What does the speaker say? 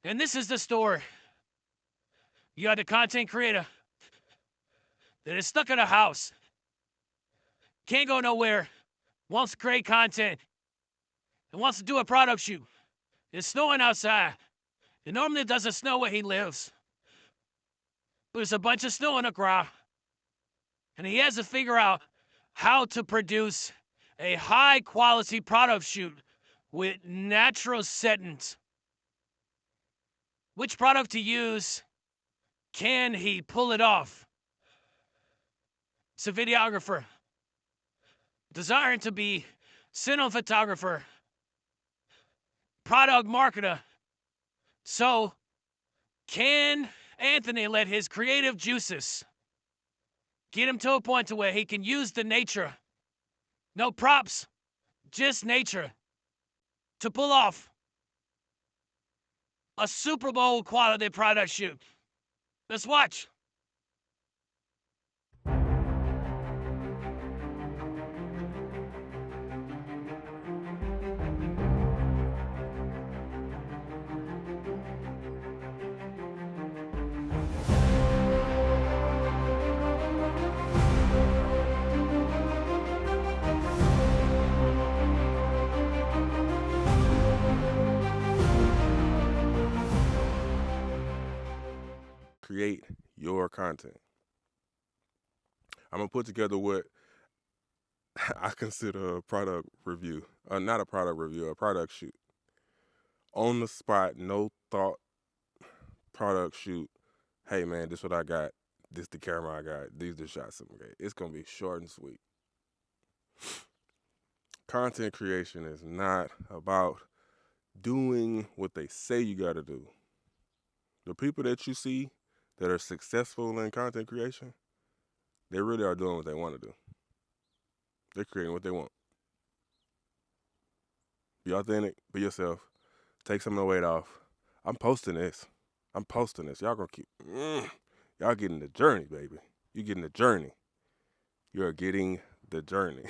And this is the story. You got the content creator that is stuck in a house, can't go nowhere, wants to create content, and wants to do a product shoot. It's snowing outside. It normally doesn't snow where he lives, but there's a bunch of snow on the ground, and he has to figure out how to produce a high-quality product shoot with natural settings. Which product to use? Can he pull it off? It's a videographer desiring to be cinematographer, product marketer. So, can Anthony let his creative juices get him to a point to where he can use the nature, no props, just nature, to pull off a Super Bowl quality product shoot? Let's watch. Create your content. I'm gonna put together what I consider a product review. Not a product review, a product shoot. On the spot, no thought, product shoot. Hey man, this what I got. This the camera I got. These the shots I'm gonna get. It's gonna be short and sweet. Content creation is not about doing what they say you gotta do. The people that you see that are successful in content creation, they really are doing what they want to do. They're creating what they want. Be authentic, be yourself, take some of the weight off. I'm posting this. Y'all gonna keep, y'all getting the journey, baby. You getting the journey. You are getting the journey.